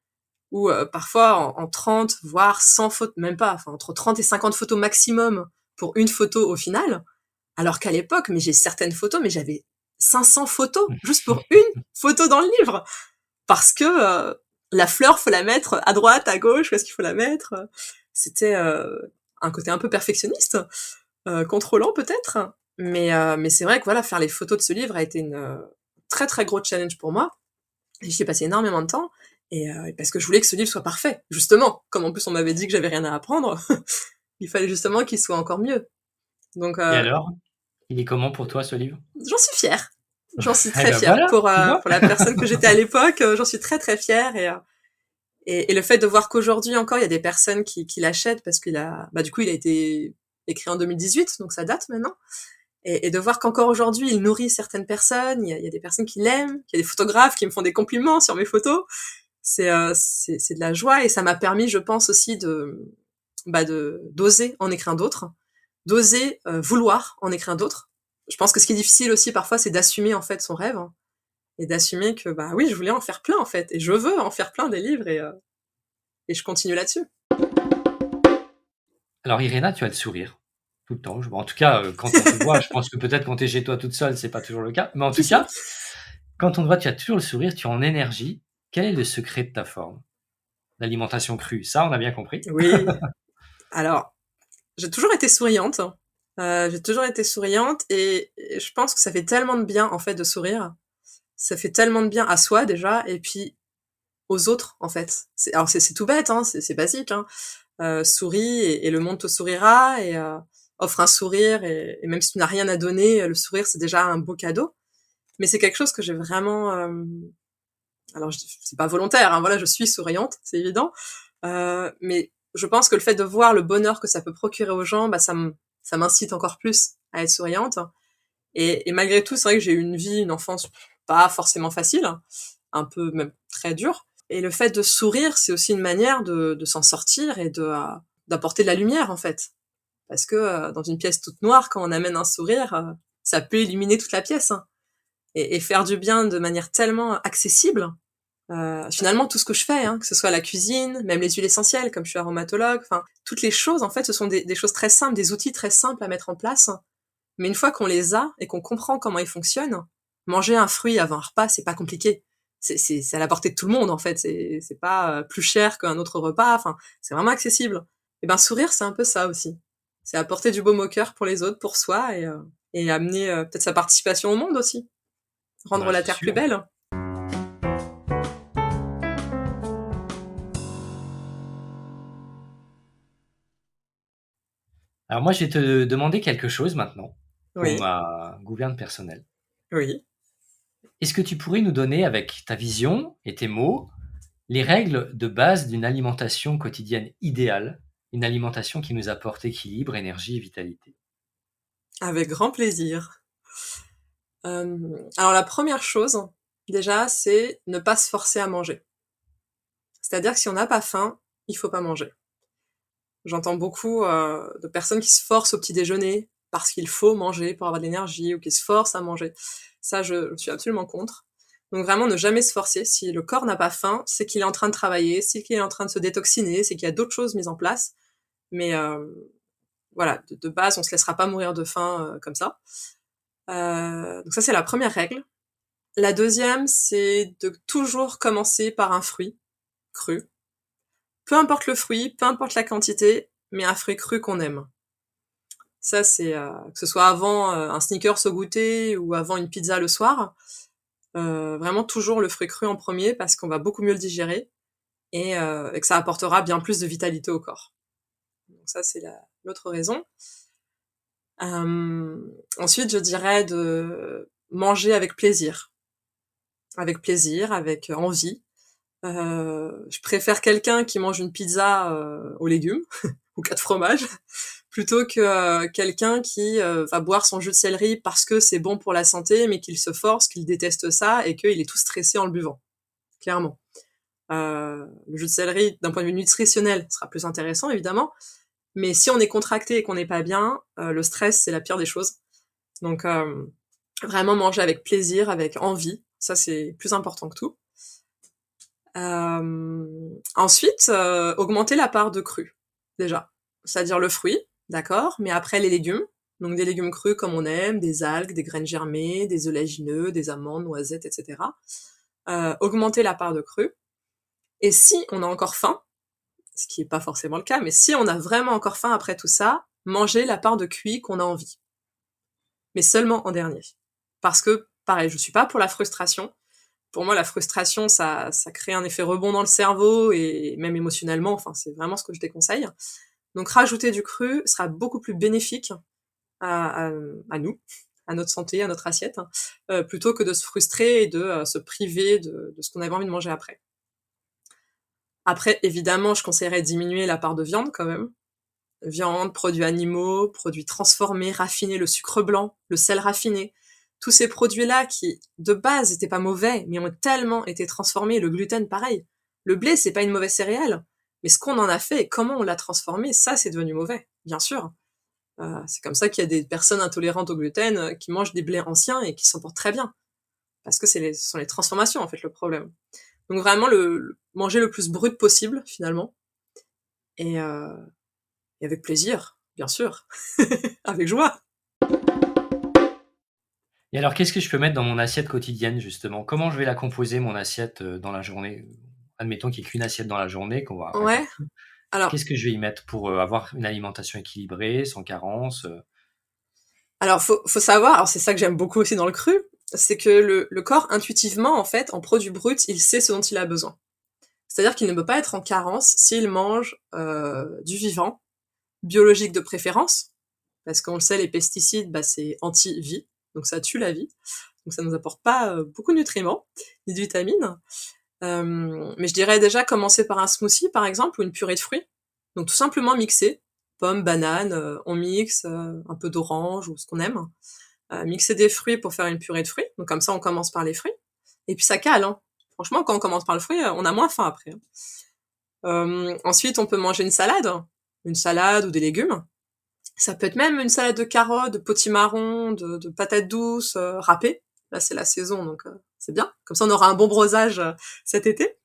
où parfois en 30, voire 100 photos, même pas, enfin entre 30 et 50 photos maximum pour une photo au final, alors qu'à l'époque, mais j'ai certaines photos, mais j'avais 500 photos juste pour une photo dans le livre, parce que la fleur, faut la mettre à droite, à gauche, où est-ce qu'il faut la mettre. C'était un côté un peu perfectionniste, contrôlant peut-être, mais c'est vrai que voilà, faire les photos de ce livre a été une très très gros challenge pour moi. Et j'y ai passé énormément de temps, et parce que je voulais que ce livre soit parfait, justement. Comme en plus on m'avait dit que j'avais rien à apprendre, il fallait justement qu'il soit encore mieux. Donc Et alors, il est comment pour toi ce livre? j'en suis fière. J'en suis Eh très ben fière. voilà, tu vois? Pour la personne que j'étais à l'époque, j'en suis très très fière, et le fait de voir qu'aujourd'hui encore, il y a des personnes qui l'achètent parce du coup, il a été écrit en 2018, donc ça date maintenant. Et de voir qu'encore aujourd'hui, il nourrit certaines personnes, il y a des personnes qui l'aiment, il y a des photographes qui me font des compliments sur mes photos. C'est de la joie, et ça m'a permis, je pense aussi d'oser en écrire d'autres, d'oser vouloir en écrire d'autres. Je pense que ce qui est difficile aussi parfois, c'est d'assumer en fait son rêve, hein, et d'assumer que bah oui, je voulais en faire plein en fait, et je veux en faire plein des livres, et je continue là-dessus. Alors Irena, tu as le sourire, tout le temps. En tout cas, quand on te voit, je pense que peut-être quand tu es chez toi toute seule, c'est pas toujours le cas. Mais en Si, tout si. cas, quand on te voit, tu as toujours le sourire, tu es en énergie. Quel est le secret de ta forme? L'alimentation crue, ça, on a bien compris. Oui. Alors, j'ai toujours été souriante. J'ai toujours été souriante, et je pense que ça fait tellement de bien en fait de sourire. Ça fait tellement de bien à soi déjà, et puis aux autres en fait. C'est tout bête, hein, c'est basique, hein. Souris, et le monde te sourira, et offre un sourire, et même si tu n'as rien à donner, le sourire c'est déjà un beau cadeau. Mais c'est quelque chose que j'ai vraiment. Alors c'est pas volontaire, hein, voilà, je suis souriante, c'est évident. Mais je pense que le fait de voir le bonheur que ça peut procurer aux gens, bah ça m'incite encore plus à être souriante. Et malgré tout, c'est vrai que j'ai eu une enfance pas forcément facile, un peu même très dure. Et le fait de sourire, c'est aussi une manière de s'en sortir, et d'apporter de la lumière en fait. Parce que dans une pièce toute noire, quand on amène un sourire, ça peut illuminer toute la pièce, hein, et faire du bien de manière tellement accessible. Finalement, tout ce que je fais, hein, que ce soit la cuisine, même les huiles essentielles, comme je suis aromatologue, enfin, toutes les choses, en fait, ce sont des choses très simples, des outils très simples à mettre en place. Mais une fois qu'on les a et qu'on comprend comment ils fonctionnent, manger un fruit avant un repas, c'est pas compliqué. C'est à la portée de tout le monde, en fait. C'est pas plus cher qu'un autre repas. Enfin, c'est vraiment accessible. Et ben, sourire, c'est un peu ça aussi. C'est apporter du baume au cœur pour les autres, pour soi, et amener peut-être sa participation au monde aussi. Rendre Bah, la c'est terre plus sûr. belle. Alors moi, je vais te demander quelque chose maintenant pour Oui, ma gouverne personnelle. oui. Est-ce que tu pourrais nous donner, avec ta vision et tes mots, les règles de base d'une alimentation quotidienne idéale, une alimentation qui nous apporte équilibre, énergie et vitalité? Avec grand plaisir. Alors la première chose, déjà, c'est ne pas se forcer à manger. C'est-à-dire que si on n'a pas faim, il faut pas manger. J'entends beaucoup, de personnes qui se forcent au petit déjeuner parce qu'il faut manger pour avoir de l'énergie ou qui se forcent à manger. Ça, je suis absolument contre. Donc vraiment ne jamais se forcer. Si le corps n'a pas faim, c'est qu'il est en train de travailler, c'est qu'il est en train de se détoxiner, c'est qu'il y a d'autres choses mises en place. Mais voilà, de base, on se laissera pas mourir de faim, comme ça. Donc ça, c'est la première règle. La deuxième, c'est de toujours commencer par un fruit cru. Peu importe le fruit, peu importe la quantité, mais un fruit cru qu'on aime. Ça, c'est que ce soit avant un Snickers au goûter ou avant une pizza le soir, vraiment toujours le fruit cru en premier parce qu'on va beaucoup mieux le digérer et que ça apportera bien plus de vitalité au corps. Donc ça, c'est l'autre raison. Ensuite, je dirais de manger avec plaisir, avec envie. Je préfère quelqu'un qui mange une pizza aux légumes ou 4 fromages plutôt que quelqu'un qui va boire son jus de céleri parce que c'est bon pour la santé, mais qu'il se force, qu'il déteste ça et qu'il est tout stressé en le buvant. Clairement. Le jus de céleri, d'un point de vue nutritionnel, sera plus intéressant évidemment, mais si on est contracté et qu'on n'est pas bien, le stress c'est la pire des choses. Donc vraiment manger avec plaisir, avec envie, ça c'est plus important que tout. Ensuite, augmenter la part de cru, déjà. C'est-à-dire le fruit, d'accord, mais après les légumes. Donc des légumes crus comme on aime, des algues, des graines germées, des oléagineux, des amandes, noisettes, etc. Augmenter la part de cru. Et si on a encore faim, ce qui n'est pas forcément le cas, mais si on a vraiment encore faim après tout ça, manger la part de cuit qu'on a envie. Mais seulement en dernier. Parce que, pareil, je suis pas pour la frustration. Pour moi, la frustration, ça crée un effet rebond dans le cerveau et même émotionnellement, enfin, c'est vraiment ce que je déconseille. Donc, rajouter du cru sera beaucoup plus bénéfique à nous, à notre santé, à notre assiette, hein, plutôt que de se frustrer et de se priver de ce qu'on avait envie de manger après. Après, évidemment, je conseillerais de diminuer la part de viande quand même. Viande, produits animaux, produits transformés, raffinés, le sucre blanc, le sel raffiné. Tous ces produits-là qui, de base, étaient pas mauvais, mais ont tellement été transformés, le gluten, pareil. Le blé, c'est pas une mauvaise céréale. Mais ce qu'on en a fait et comment on l'a transformé, ça, c'est devenu mauvais, bien sûr. C'est comme ça qu'il y a des personnes intolérantes au gluten qui mangent des blés anciens et qui s'en portent très bien. Parce que ce sont les transformations, en fait, le problème. Donc vraiment, manger le plus brut possible, finalement. Et, euh, et avec plaisir, bien sûr. Avec joie. Et alors, qu'est-ce que je peux mettre dans mon assiette quotidienne, justement? Comment je vais la composer, mon assiette, dans la journée? Admettons qu'il y ait qu'une assiette dans la journée, qu'on va Ouais. répartir. Alors, Qu'est-ce que je vais y mettre pour avoir une alimentation équilibrée, sans carence? alors faut savoir, alors c'est ça que j'aime beaucoup aussi dans le cru, c'est que le corps, intuitivement, en fait, en produit brut, il sait ce dont il a besoin. C'est-à-dire qu'il ne peut pas être en carence s'il mange du vivant, biologique de préférence, parce qu'on le sait, les pesticides, bah, c'est anti-vie, donc ça tue la vie, donc ça nous apporte pas beaucoup de nutriments, ni de vitamines. Mais je dirais déjà commencer par un smoothie, par exemple, ou une purée de fruits. Donc tout simplement mixer, pommes, bananes, on mixe, un peu d'orange ou ce qu'on aime. Mixer des fruits pour faire une purée de fruits. Donc comme ça, on commence par les fruits. Et puis ça cale, hein. Franchement, quand on commence par le fruit, on a moins faim après, hein. Ensuite, on peut manger une salade ou des légumes. Ça peut être même une salade de carottes, de potimarron, de patates douces, râpées. Là, c'est la saison, donc c'est bien. Comme ça, on aura un bon brosage cet été.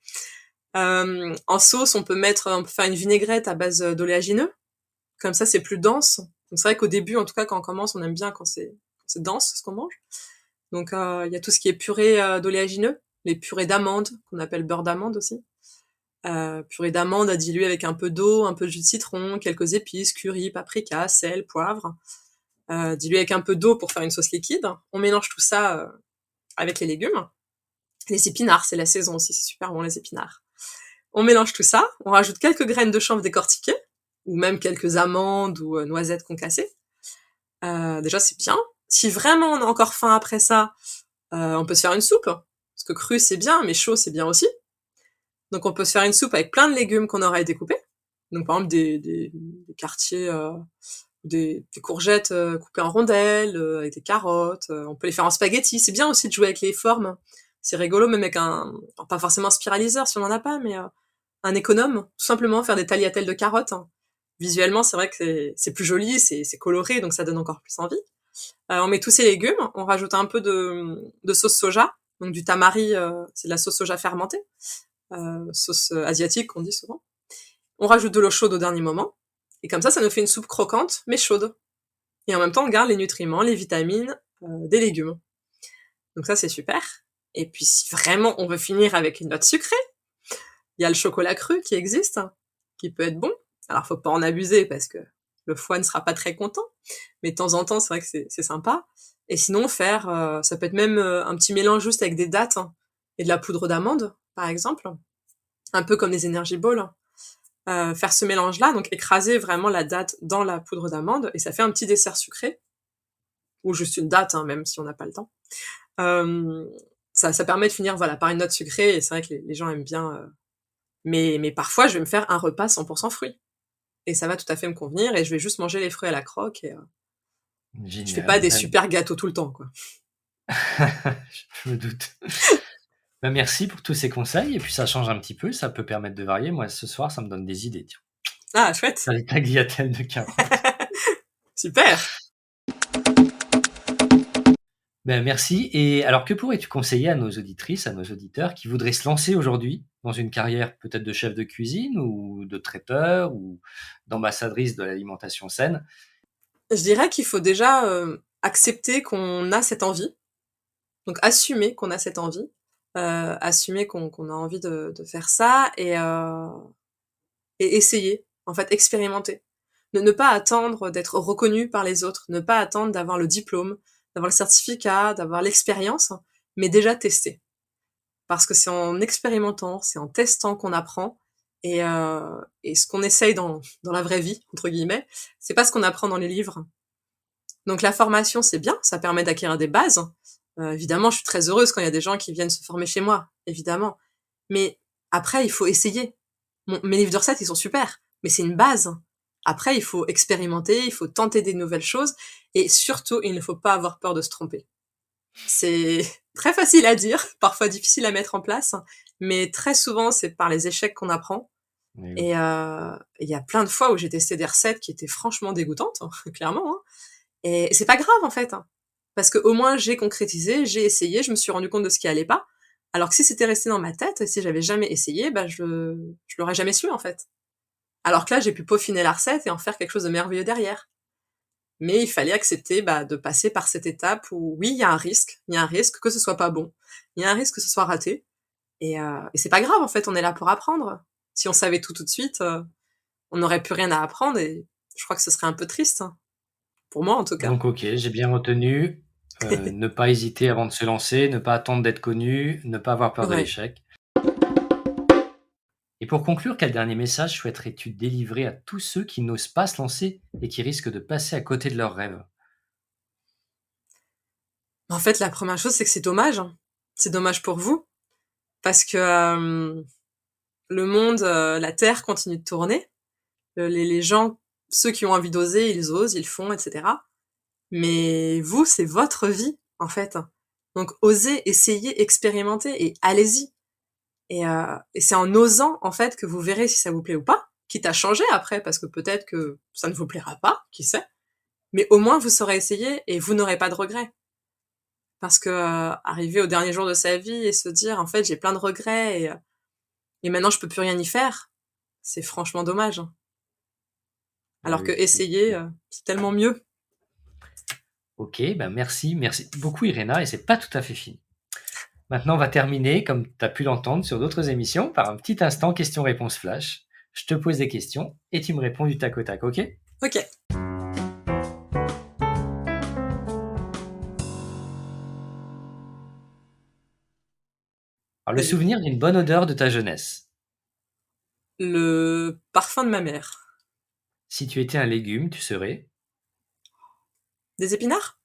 En sauce, on peut faire une vinaigrette à base d'oléagineux. Comme ça, c'est plus dense. Donc c'est vrai qu'au début, en tout cas, quand on commence, on aime bien quand c'est dense ce qu'on mange. Donc il y a tout ce qui est purée d'oléagineux, les purées d'amandes qu'on appelle beurre d'amande aussi. Purée d'amandes à diluer avec un peu d'eau, un peu de jus de citron, quelques épices, curry, paprika, sel, poivre. Dilué avec un peu d'eau pour faire une sauce liquide. On mélange tout ça avec les légumes. Les épinards, c'est la saison aussi, c'est super bon les épinards. On mélange tout ça, on rajoute quelques graines de chanvre décortiquées, ou même quelques amandes ou noisettes concassées. Déjà, c'est bien. Si vraiment on a encore faim après ça, on peut se faire une soupe. Parce que cru, c'est bien, mais chaud, c'est bien aussi. Donc on peut se faire une soupe avec plein de légumes qu'on aurait découpés. Donc par exemple des quartiers, des courgettes coupées en rondelles, avec des carottes. On peut les faire en spaghetti. C'est bien aussi de jouer avec les formes. C'est rigolo, même avec pas forcément un spiraliseur si on en a pas, mais un économe. Tout simplement faire des tagliatelles de carottes. Visuellement, c'est vrai que c'est plus joli, c'est coloré, donc ça donne encore plus envie. On met tous ces légumes, on rajoute un peu de sauce soja, donc du tamari, c'est de la sauce soja fermentée, sauce asiatique qu'on dit souvent. On rajoute de l'eau chaude au dernier moment, et comme ça nous fait une soupe croquante, mais chaude. Et en même temps, on garde les nutriments, les vitamines des légumes. Donc ça, c'est super. Et puis si vraiment on veut finir avec une note sucrée, il y a le chocolat cru qui existe, qui peut être bon. Alors faut pas en abuser parce que le foie ne sera pas très content, mais de temps en temps, c'est vrai que c'est sympa. Et sinon, ça peut être même un petit mélange juste avec des dattes et de la poudre d'amande, par exemple, un peu comme les Energy Balls. Faire ce mélange-là, donc écraser vraiment la date dans la poudre d'amande, et ça fait un petit dessert sucré, ou juste une date, même si on n'a pas le temps. Ça permet de finir par une note sucrée, et c'est vrai que les gens aiment bien. Mais parfois, je vais me faire un repas 100% fruits. Et ça va tout à fait me convenir, et je vais juste manger les fruits à la croque, et je fais pas Génial. des super gâteaux tout le temps, quoi. Je me doute. Merci pour tous ces conseils et puis ça change un petit peu, ça peut permettre de varier. Moi, ce soir, ça me donne des idées, tiens. Ah, chouette. Faire des tagliatelles de carottes. Super. Merci et alors que pourrais-tu conseiller à nos auditrices, à nos auditeurs qui voudraient se lancer aujourd'hui dans une carrière peut-être de chef de cuisine ou de traiteur ou d'ambassadrice de l'alimentation saine? Je dirais qu'il faut déjà accepter qu'on a cette envie, donc assumer qu'on a cette envie, assumer qu'on a envie de faire ça, et essayer, en fait, expérimenter. Ne pas attendre d'être reconnu par les autres, ne pas attendre d'avoir le diplôme, d'avoir le certificat, d'avoir l'expérience, mais déjà tester. Parce que c'est en expérimentant, c'est en testant qu'on apprend, et ce qu'on essaye dans la vraie vie, entre guillemets, c'est pas ce qu'on apprend dans les livres. Donc la formation, c'est bien, ça permet d'acquérir des bases. Évidemment, je suis très heureuse quand il y a des gens qui viennent se former chez moi, évidemment. Mais après, il faut essayer. Mes livres de recettes, ils sont super, mais c'est une base. Après, il faut expérimenter, il faut tenter des nouvelles choses, et surtout, il ne faut pas avoir peur de se tromper. C'est très facile à dire, parfois difficile à mettre en place, mais très souvent, c'est par les échecs qu'on apprend. Oui, Et oui. il y a plein de fois où j'ai testé des recettes qui étaient franchement dégoûtantes, clairement. Et c'est pas grave, en fait. Parce que au moins, j'ai concrétisé, j'ai essayé, je me suis rendu compte de ce qui allait pas. Alors que si c'était resté dans ma tête, si j'avais jamais essayé, je l'aurais jamais su, en fait. Alors que là, j'ai pu peaufiner la recette et en faire quelque chose de merveilleux derrière. Mais il fallait accepter de passer par cette étape où, oui, il y a un risque que ce soit pas bon, il y a un risque que ce soit raté, et c'est pas grave, en fait, on est là pour apprendre. Si on savait tout de suite, on n'aurait plus rien à apprendre, et je crois que ce serait un peu triste, pour moi en tout cas. Donc OK, j'ai bien retenu, ne pas hésiter avant de se lancer, ne pas attendre d'être connu, ne pas avoir peur de Ouais. l'échec. Et pour conclure, quel dernier message souhaiterais-tu délivrer à tous ceux qui n'osent pas se lancer et qui risquent de passer à côté de leurs rêves? En fait, la première chose, c'est que c'est dommage, hein. C'est dommage pour vous, parce que le monde, la Terre continue de tourner. Les gens, ceux qui ont envie d'oser, ils osent, ils font, etc. Mais vous, c'est votre vie, en fait. Donc osez, essayez, expérimentez, et allez-y. Et c'est en osant, en fait, que vous verrez si ça vous plaît ou pas, quitte à changer après, parce que peut-être que ça ne vous plaira pas, qui sait. Mais au moins, vous saurez essayer et vous n'aurez pas de regrets. Parce que arriver au dernier jour de sa vie et se dire, en fait, j'ai plein de regrets, et maintenant je peux plus rien y faire, c'est franchement dommage. Oui, Alors que oui. essayer, c'est tellement mieux. OK, merci beaucoup Irena et c'est pas tout à fait fini. Maintenant, on va terminer, comme tu as pu l'entendre sur d'autres émissions, par un petit instant questions-réponses flash. Je te pose des questions et tu me réponds du tac au tac, OK? Ok. Alors, le Vas-y. souvenir d'une bonne odeur de ta jeunesse. Le parfum de ma mère. Si tu étais un légume, tu serais Des épinards?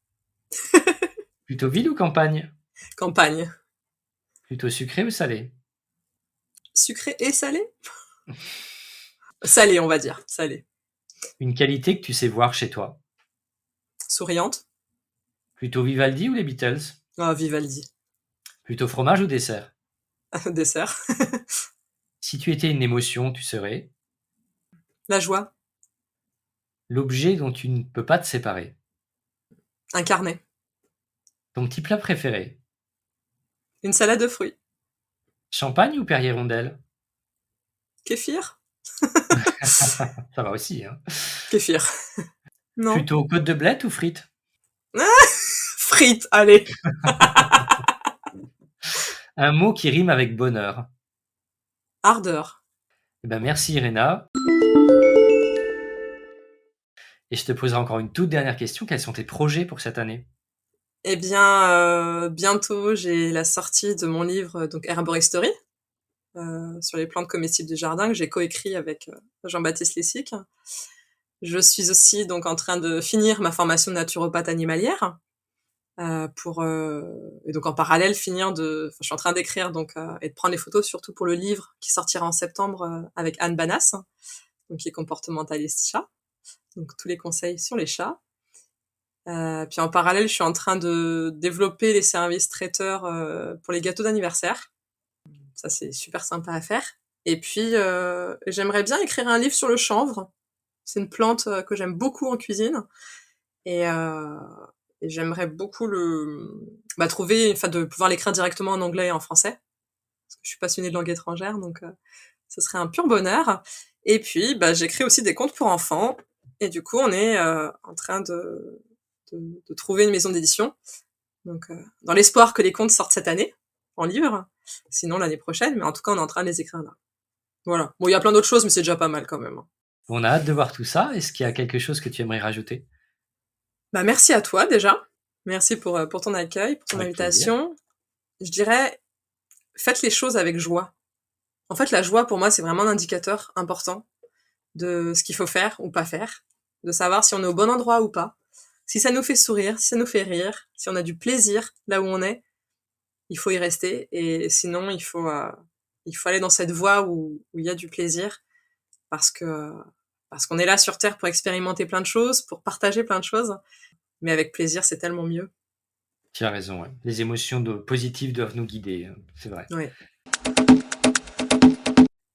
plutôt ville ou campagne? Campagne. Plutôt sucré ou salé? Sucré et salé? Salé, on va dire, salé. Une qualité que tu sais voir chez toi? Souriante? Plutôt Vivaldi ou les Beatles? Ah, Vivaldi. Plutôt fromage ou dessert? Dessert. Si tu étais une émotion, tu serais La joie. l'objet dont tu ne peux pas te séparer. Un carnet. Ton petit plat préféré? Une salade de fruits. Champagne ou Perrier-Rondelle? Kéfir? Ça va aussi, hein. Kéfir. Non. Plutôt côte de blette ou frites? Frites, allez. Un mot qui rime avec bonheur. Ardeur. Eh ben, merci Irena. Et je te poserai encore une toute dernière question. Quels sont tes projets pour cette année? Eh bien, bientôt, j'ai la sortie de mon livre, donc Herboristerie, sur les plantes comestibles du jardin, que j'ai coécrit avec Jean-Baptiste Lessic. Je suis aussi donc en train de finir ma formation de naturopathe animalière, et donc en parallèle je suis en train d'écrire donc et de prendre les photos surtout pour le livre qui sortira en septembre avec Anne Banas, donc qui est comportementaliste chat. Donc tous les conseils sur les chats. Puis en parallèle, je suis en train de développer les services traiteurs pour les gâteaux d'anniversaire. Ça, c'est super sympa à faire. Et puis, j'aimerais bien écrire un livre sur le chanvre. C'est une plante que j'aime beaucoup en cuisine. Et j'aimerais beaucoup de pouvoir l'écrire directement en anglais et en français. Parce que je suis passionnée de langue étrangère, donc ce serait un pur bonheur. Et puis, j'écris aussi des contes pour enfants. Et du coup, on est en train de trouver une maison d'édition. Donc, dans l'espoir que les contes sortent cette année, en livre. Sinon, l'année prochaine. Mais en tout cas, on est en train de les écrire là. Voilà. Bon, il y a plein d'autres choses, mais c'est déjà pas mal quand même. On a hâte de voir tout ça. Est-ce qu'il y a quelque chose que tu aimerais rajouter? Merci à toi, déjà. Merci pour ton accueil, pour ton Avec invitation. Plaisir. Je dirais, faites les choses avec joie. En fait, la joie, pour moi, c'est vraiment un indicateur important de ce qu'il faut faire ou pas faire, de savoir si on est au bon endroit ou pas, si ça nous fait sourire, si ça nous fait rire, si on a du plaisir là où on est, il faut y rester, et sinon il faut aller dans cette voie où il y a du plaisir, parce qu'on est là sur Terre pour expérimenter plein de choses, pour partager plein de choses, mais avec plaisir, c'est tellement mieux. Tu as raison, ouais. Les émotions positives doivent nous guider, c'est vrai. Oui.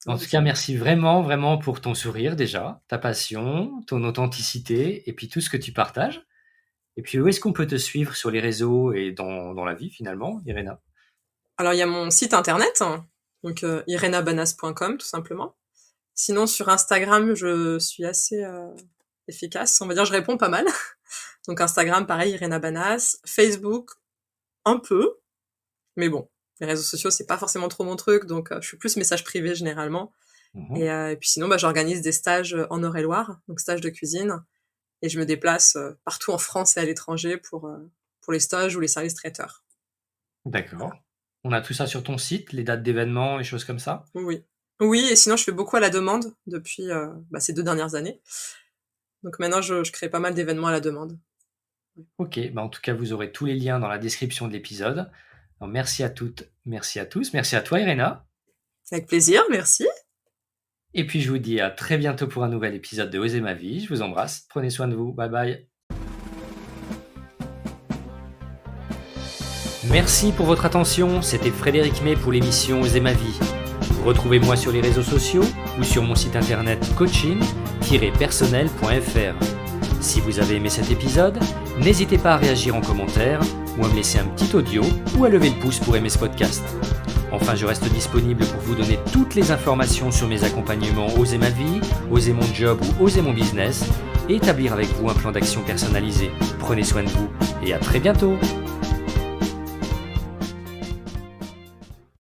En tout cas, merci vraiment, vraiment pour ton sourire déjà, ta passion, ton authenticité et puis tout ce que tu partages. Et puis, où est-ce qu'on peut te suivre sur les réseaux et dans la vie finalement, Irena? Alors, il y a mon site internet, donc irenabanas.com tout simplement. Sinon, sur Instagram, je suis assez efficace. On va dire, je réponds pas mal. Donc Instagram, pareil, Irena Banas. Facebook, un peu. Mais bon, les réseaux sociaux, c'est pas forcément trop mon truc, donc je suis plus message privé généralement. Et puis sinon, j'organise des stages en Eure-et-Loire, donc stages de cuisine, et je me déplace partout en France et à l'étranger pour les stages ou les services traiteurs. D'accord. Voilà. On a tout ça sur ton site, les dates d'événements, les choses comme ça? Oui. Oui, et sinon, je fais beaucoup à la demande depuis ces 2 dernières années. Donc maintenant, je crée pas mal d'événements à la demande. Ok, en tout cas, vous aurez tous les liens dans la description de l'épisode. Alors, merci à toutes, merci à tous, merci à toi Irena. Avec plaisir, merci. Et puis je vous dis à très bientôt pour un nouvel épisode de Oser ma vie. Je vous embrasse, prenez soin de vous, bye bye. Merci pour votre attention, c'était Frédéric May pour l'émission Oser ma vie. Retrouvez-moi sur les réseaux sociaux ou sur mon site internet coaching-personnel.fr. Si vous avez aimé cet épisode, n'hésitez pas à réagir en commentaire ou à me laisser un petit audio ou à lever le pouce pour aimer ce podcast. Enfin, je reste disponible pour vous donner toutes les informations sur mes accompagnements Oser ma vie, Oser mon job ou Oser mon business et établir avec vous un plan d'action personnalisé. Prenez soin de vous et à très bientôt.